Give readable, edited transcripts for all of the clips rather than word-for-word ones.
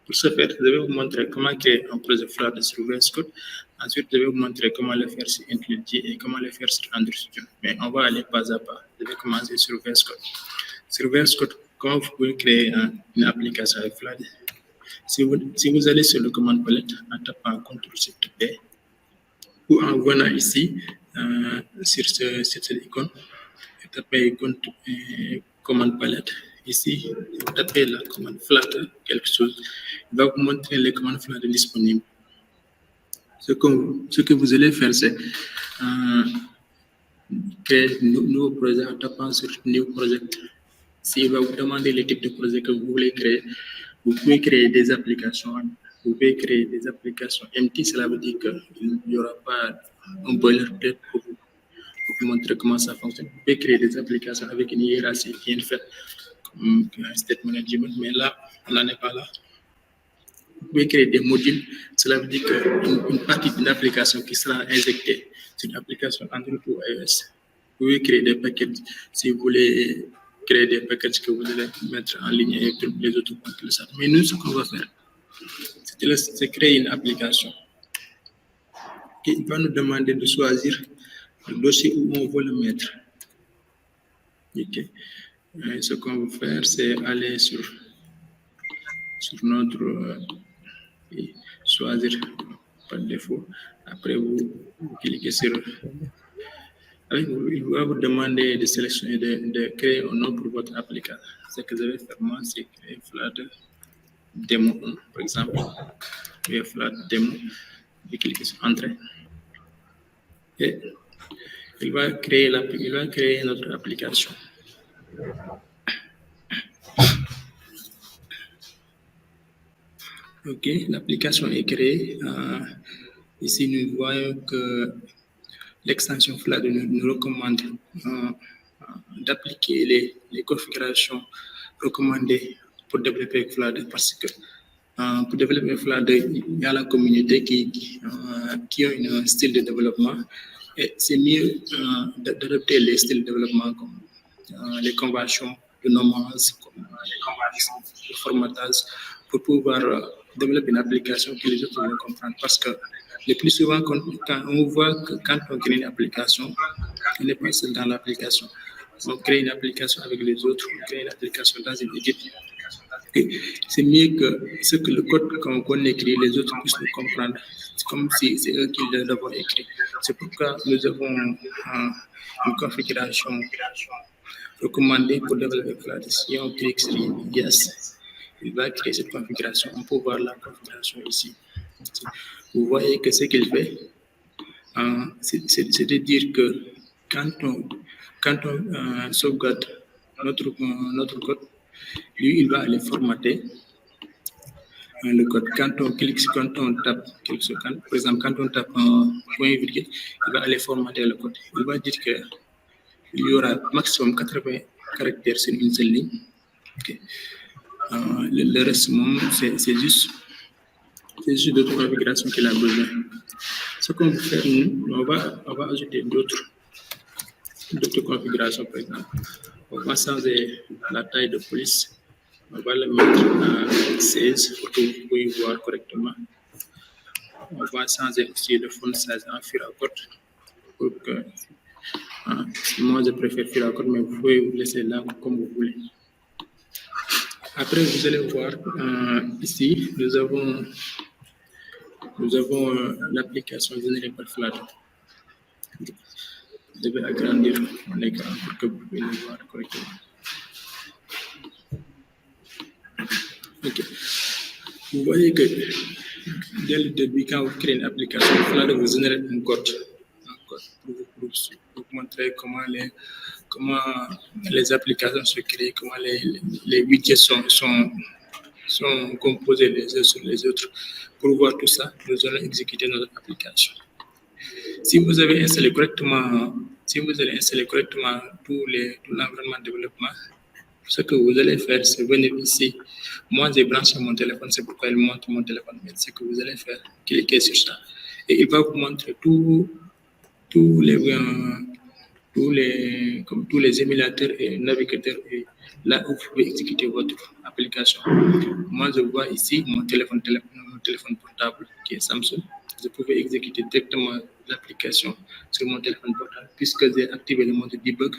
Pour ce faire, je vais vous montrer comment créer un projet Flutter sur VS Code. Ensuite, je vais vous montrer comment le faire sur IntelliJ et comment le faire sur Android Studio. Mais on va aller pas à pas. Je vais commencer sur VS Code. Sur VS Code, comment vous pouvez créer une application avec Flutter? Si vous allez sur le commande palette en tapant CTRL-SHIFT-P ou en venant ici sur cette icône, tapez commande palette. Ici, vous tapez la commande Flutter, quelque chose. Il va vous montrer les commandes Flutter disponibles. Ce que vous allez faire, c'est créer un nouveau projet en tapant sur New Project. S'il va vous demander les types de projets que vous voulez créer, vous pouvez créer des applications. Vous pouvez créer des applications empty, cela veut dire qu'il n'y aura pas un boilerplate pour vous montrer comment ça fonctionne. Vous pouvez créer des applications avec une hiérarchie bien faite, comme un state management, mais là, on n'en est pas là. Vous pouvez créer des modules, cela veut dire qu'une partie d'une application qui sera injectée sur une application Android ou iOS. Vous pouvez créer des packages si vous voulez créer des packages que vous allez mettre en ligne et que les autres vont le savoir. Mais nous, ce qu'on va faire, c'est créer une application. Et il va nous demander de choisir le dossier où on veut le mettre. Okay. Ce qu'on va faire, c'est aller sur notre choisir par défaut. Après, vous cliquez sur. Il va vous demander de sélectionner, de créer un nom pour votre application. Ce que je vais faire moi, c'est créer Flutter Demo 1, par exemple. Créer Flutter Demo. Et cliquez sur Entrée. Et il va créer notre application. Ok, l'application est créée. Ici, nous voyons que l'extension Flutter nous recommande d'appliquer les configurations recommandées pour développer avec Flutter parce que pour développer Flutter, il y a la communauté qui a un style de développement et c'est mieux d'adopter les styles de développement comme les conventions de nommage, comme les conventions de formatage pour pouvoir développer une application que les autres vont comprendre parce que le plus souvent, quand on voit que quand on crée une application, on n'est pas seul dans l'application. On crée une application avec les autres, on crée une application dans une équipe. C'est mieux que le code qu'on écrit, les autres puissent le comprendre. C'est comme si c'est eux qui l'avons écrit. C'est pourquoi nous avons une configuration recommandée pour développer Flutter. Si on clique sur Yes, il va créer cette configuration. On peut voir la configuration ici. Vous voyez que ce qu'il fait, c'est de dire que quand on sauvegarde notre code, lui, il va aller formater le code. Quand on tape quelque chose, par exemple, quand on tape un point virgule, il va aller formater le code. Il va dire qu'il y aura maximum 80 caractères sur une seule ligne. Okay. Le reste, c'est juste d'autres configurations qu'il a besoin. Ce qu'on va faire, nous, on va ajouter d'autres configurations, par exemple. On va changer la taille de police. On va le mettre à 16 pour que vous puissiez voir correctement. On va changer aussi le font size en Firacode pour que moi je préfère Firacode, mais vous pouvez vous laisser là comme vous voulez. Après, vous allez voir ici, nous avons l'application générée par Flutter. Je vais agrandir mon écran pour que vous puissiez le voir correctement. Okay. Vous voyez que dès le début, quand vous créez une application, Flutter vous génère un code pour vous montrer comment les applications se créent, comment les widgets sont composés les uns sur les autres. Pour voir tout ça, nous allons exécuter notre application. Si vous avez installé correctement tout l'environnement de développement, ce que vous allez faire, c'est venir ici. Moi, j'ai branché mon téléphone, c'est pourquoi il montre mon téléphone. Mais ce que vous allez faire, cliquez sur ça. Et il va vous montrer tous les émulateurs et navigateurs et Là, vous pouvez exécuter votre application. Moi, je vois ici mon téléphone portable qui est Samsung. Je pouvais exécuter directement l'application sur mon téléphone portable puisque j'ai activé le mode debug.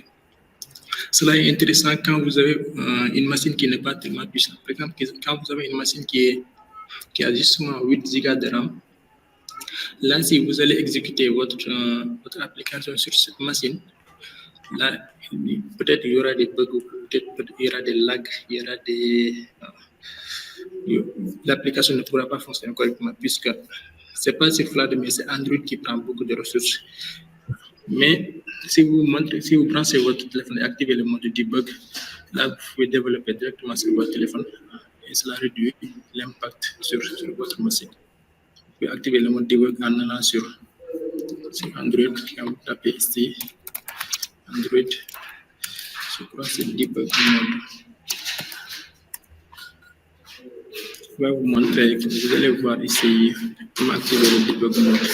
Cela est intéressant quand vous avez une machine qui n'est pas tellement puissante. Par exemple, quand vous avez une machine qui a justement 8 Go de RAM, là, si vous allez exécuter votre application sur cette machine, là, peut-être il y aura des bugs, peut-être il y aura des lags, il y aura des... l'application ne pourra pas fonctionner correctement puisque ce n'est pas sur Flash, mais c'est Android qui prend beaucoup de ressources. Mais si vous branchez votre téléphone et activez le mode debug, là, vous pouvez développer directement sur votre téléphone et cela réduit l'impact sur votre machine. Vous pouvez activer le mode debug en allant sur Android, quand vous tapez ici, Android, je crois que c'est debug mode. Je vais vous montrer, vous allez voir ici comment activer le debug mode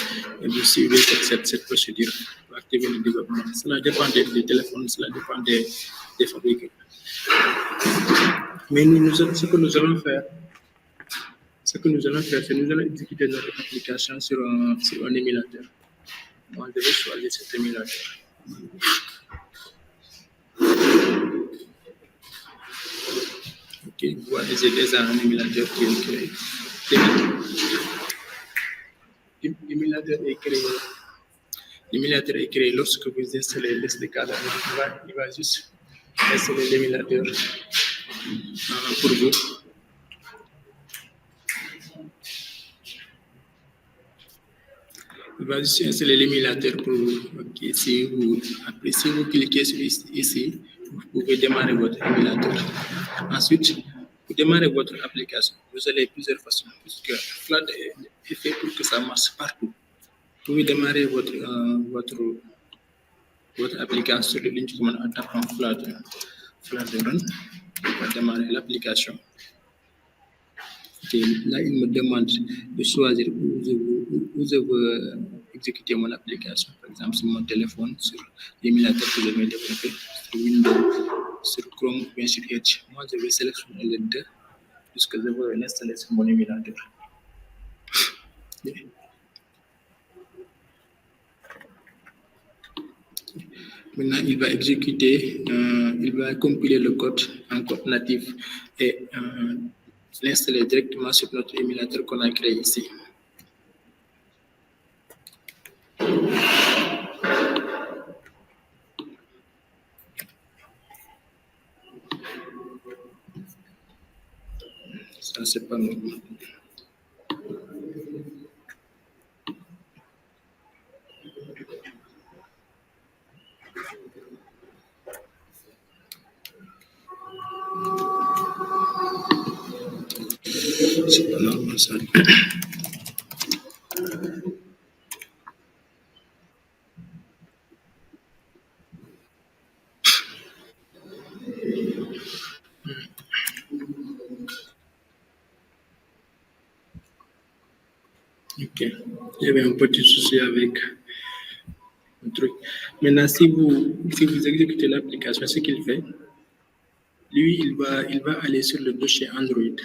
et vous suivez cette procédure pour activer le debug mode. Cela dépend des téléphones, cela dépend des fabricants. Mais ce que nous allons faire, c'est nous allons exécuter notre application sur un émulateur. Moi, je vais choisir cet émulateur. Ok, vous voyez, j'ai déjà un émulateur qui est créé. L'émulateur est créé lorsque vous installez l'SDK. Il va juste installer l'émulateur pour vous. Il va juste installer l'émulateur pour vous. Okay. Si vous cliquez sur ici, vous pouvez démarrer votre émulateur. Ensuite, pour démarrer votre application, vous avez plusieurs façons, puisque Flash est fait pour que ça marche partout. Vous pouvez démarrer votre application sur le ligne de commande en tapant Flash Run. On va démarrer l'application. Okay. Là, il me demande de choisir où je veux exécuter mon application. Par exemple, sur mon téléphone, sur l'émulateur que je vais développer, sur Windows, sur Chrome ou bien sur Edge. Moi, je vais sélectionner les deux puisque je veux l'installer sur mon émulateur. Okay. Maintenant, il va exécuter, il va compiler le code en code natif et l'installer directement sur notre émulateur qu'on a créé ici. Ça, c'est pas normal. C'est pas normal, ça. Ok. Il y avait un petit souci avec le truc. Maintenant, si vous exécutez l'application, ce qu'il fait, lui, il va aller sur le dossier Android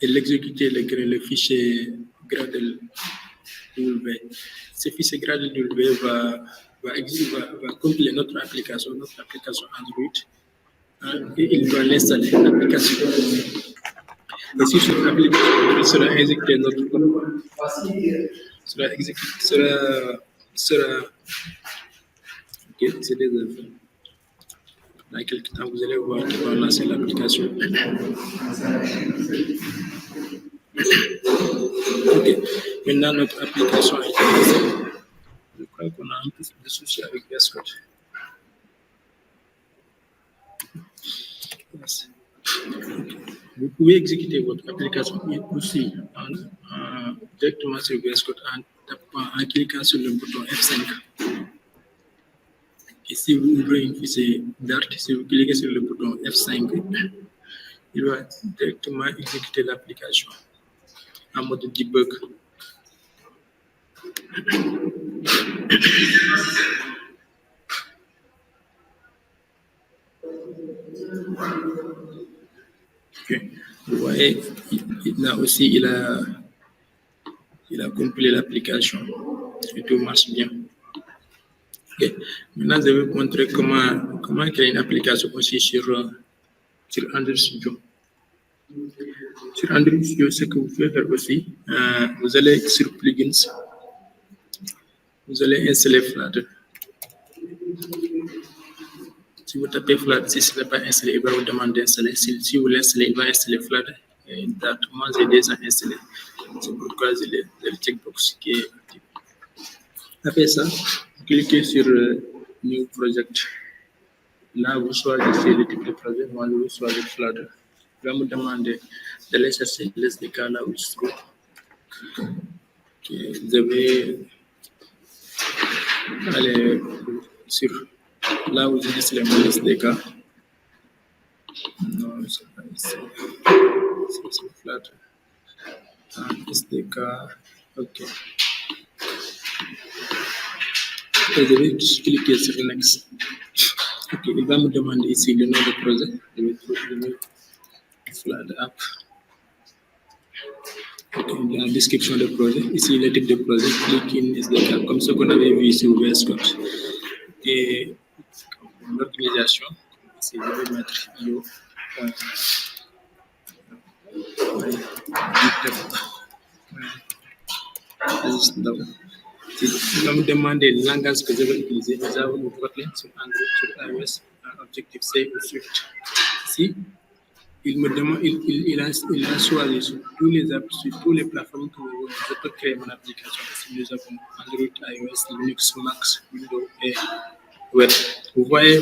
et l'exécuter le fichier Gradle W. Ce fichier Gradle W va compiler notre application Android et il va l'installer, l'application. Et si sur l'application, il sera injecté notre code, ok, c'est déjà fait. Dans quelques temps, vous allez voir qu'il va lancer l'application. Ok, maintenant notre application est lancée. Je crois qu'on a un peu de soucis avec VS Code. Vous pouvez exécuter votre application aussi directement sur VS Code en cliquant sur le bouton F5. Et si vous ouvrez une fichier Dart, si vous cliquez sur le bouton F5, il va directement exécuter l'application en mode debug. Ok. Vous voyez, là aussi, il a compilé l'application et tout marche bien. Ok. Maintenant, je vais vous montrer comment créer une application aussi sur Android Studio. Sur Android Studio, ce que vous pouvez faire aussi, vous allez sur Plugins, vous allez installer Flutter. Si vous tapez Flutter, si ce n'est pas installé, il va vous demander d'installer. Si vous l'installez, il va installer Flutter. Et moi, j'ai déjà installé. C'est pourquoi j'ai le checkbox qui est actif. Après ça, cliquez sur New Project. Là, vous choisissez le type de projet. Moi, je vais choisir Flutter. Il va me demander d'aller chercher le SDK là où il se trouve. Okay. Je vais aller sur là où j'ai installé mon SDK. Non, c'est pas ici. C'est Flutter. SDK. OK. Et je vais cliquer sur Next. OK, il va me demander ici le nom du projet. Je vais trouver Flutter App. Okay, la description du projet. Ici, le type de projet. Click in SDK, comme ce qu'on avait vu ici au VS Code. Et l'organisation. Ici, je vais mettre IO. Il va me demander le langage que je vais utiliser. Nous avons le Kotlin sur Android, sur iOS, Objective-C ou Swift. Ici, il me demande, il a choisi sur tous les apps, sur toutes les plateformes que je peux créer mon application. Si nous avons Android, iOS, Linux, Mac, Windows et web. Vous voyez,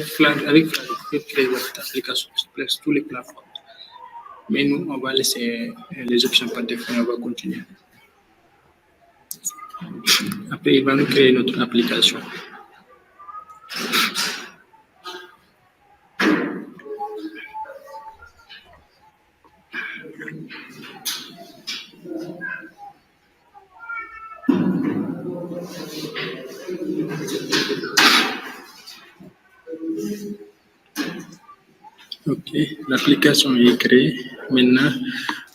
avec Flutter, vous pouvez créer votre application sur toutes les plateformes. Mais nous, on va laisser les options par défaut et on va continuer. Après, il va nous créer notre application. OK, l'application est créée. Maintenant,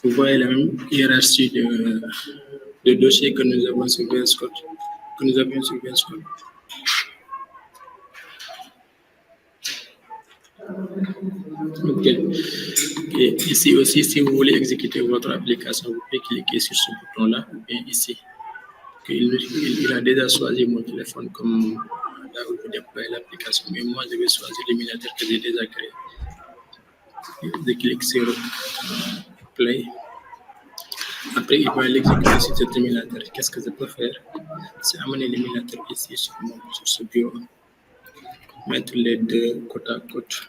vous voyez la même hiérarchie de dossiers que nous avons sur VS Code. OK. Et ici aussi, si vous voulez exécuter votre application, vous pouvez cliquer sur ce bouton-là, et ici. Il a déjà choisi mon téléphone comme là où vous déployez l'application, mais moi, je vais choisir l'émulateur que j'ai déjà créé. Je clique sur Play. Après, il va l'exécuter sur cet émulateur. Qu'est-ce que je peux faire? C'est amener l'émulateur ici sur ce bureau. Mettre les deux côte à côte.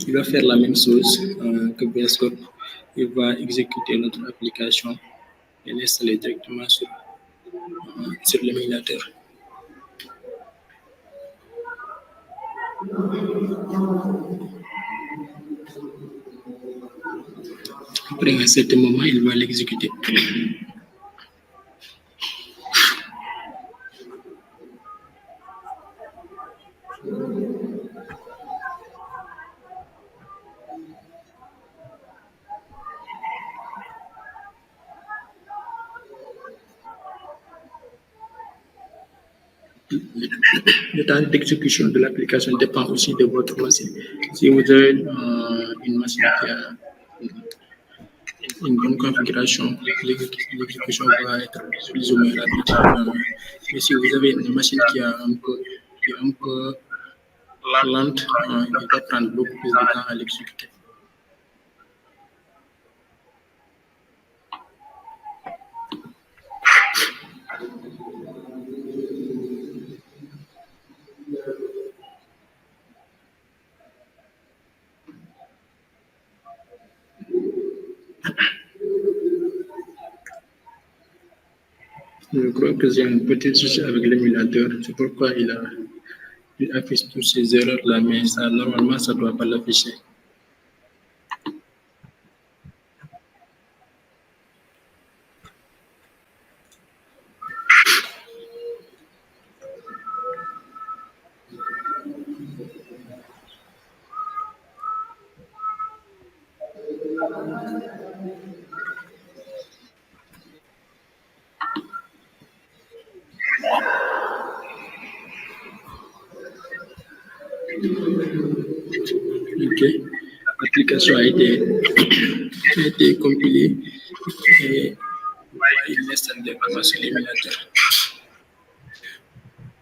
Il va faire la même chose que VS Code. Il va exécuter notre application et l'installer directement sur l'émulateur. Après un certain moment, il va l'exécuter. Le temps d'exécution de l'application dépend aussi de votre machine. Si vous avez une machine qui a une bonne configuration, l'exécution va être plus ou moins rapide. Mais si vous avez une machine qui est un peu lente, il va prendre beaucoup plus de temps à l'exécuter. Je crois que j'ai un petit souci avec l'émulateur. C'est pourquoi il affiche toutes ces erreurs-là, mais ça, normalement, ça ne doit pas l'afficher. l'application a été compilée et il l'installe directement sur l'émulateur.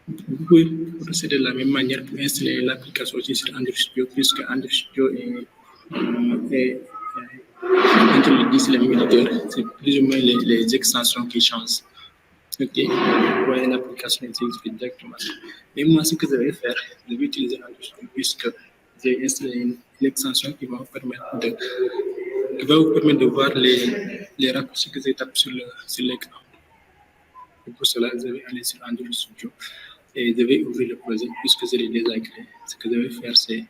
Vous pouvez procéder de la même manière pour installer l'application aussi sur Android Studio, puisque Android Studio est entre le 10 et l'émulateur, c'est plus ou moins les extensions qui changent. Ok, vous voyez l'application existe directement. Mais moi, ce que je vais faire, je vais utiliser Android Studio puisque j'ai installé une extension qui va vous permettre de voir les raccourcis que je tape sur l'écran. Et pour cela, je vais aller sur Android Studio et je vais ouvrir le projet puisque je l'ai déjà créé. Ce que je vais faire, c'est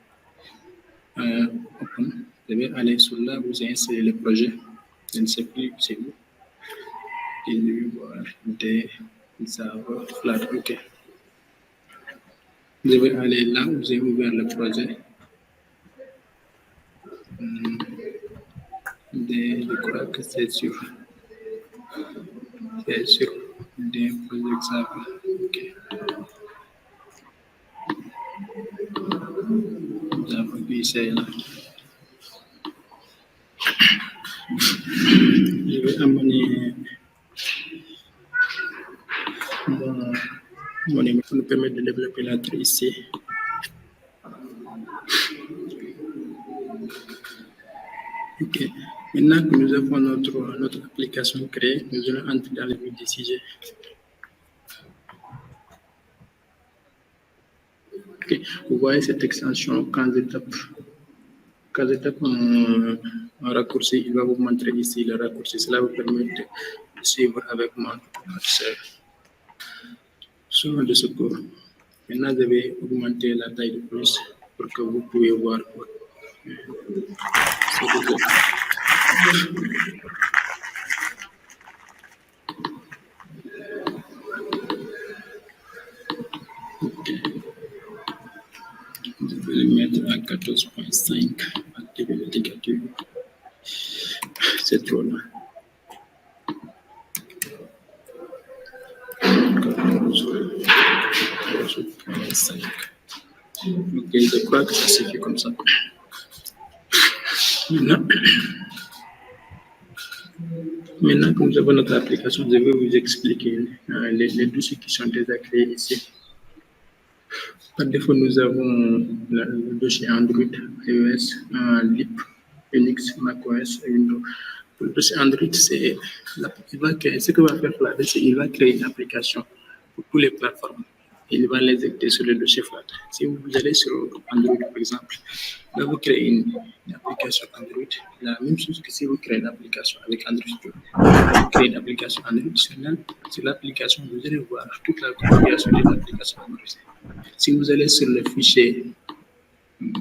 open. Je vais aller sur là où j'ai installé le projet. Je ne sais plus c'est où. Et je vais voir des Java Flat. OK. Je vais aller là où j'ai ouvert le projet. Je crois que c'est sur des projets Java. OK. Java, oui, c'est là. Je vais amener mon email pour nous permettre de développer la tree ici. OK. Maintenant que nous avons notre application créée, nous allons entrer dans le vif du sujet. OK. Vous voyez cette extension, quand je tape un raccourci, il va vous montrer ici le raccourci. Cela vous permet de suivre avec moi sur de secours. Maintenant, je vais augmenter la taille de plus pour que vous puissiez voir. Je vais le mettre à 14.5. Activer l'indicateur. C'est trop là. 14.5. OK, je crois que ça suffit comme ça. Maintenant que nous avons notre application, je vais vous expliquer les dossiers qui sont déjà créés ici. Par défaut, nous avons le dossier Android, iOS, LIP, Unix, macOS et Windows. Pour le dossier Android, ce que va faire Flutter, c'est qu'il va créer une application pour toutes les plateformes. Il va l'exécuter sur le dossier Flutter. Si vous allez sur Android, par exemple, là, vous créez une application Android. La même chose que si vous créez une application avec Android Studio. Vous créez une application Android. Sur l'application, vous allez voir toute la configuration de l'application Android. Si vous allez sur le fichier main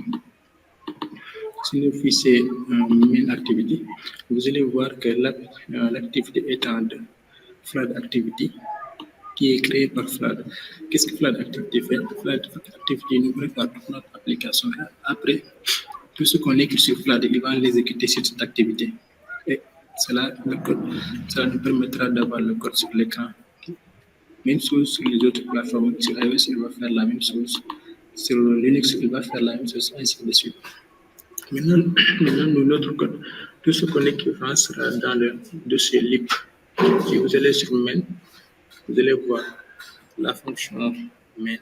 activity, vous allez voir que l'activité est en Flood Activity qui est créée par Flood. Qu'est-ce que Flood Activity fait? Flood Activity nous prépare toute notre application. Après, tout ce qu'on écrit sur Flood, il va l'exécuter sur cette activité. Et cela nous permettra d'avoir le code sur l'écran. Même chose sur les autres plateformes. Sur iOS, il va faire la même chose. Sur Linux, il va faire la même chose, ainsi de suite. Maintenant, notre code, tout ce qu'on écrira sera dans le dossier lib. Si vous allez sur main, vous allez voir la fonction main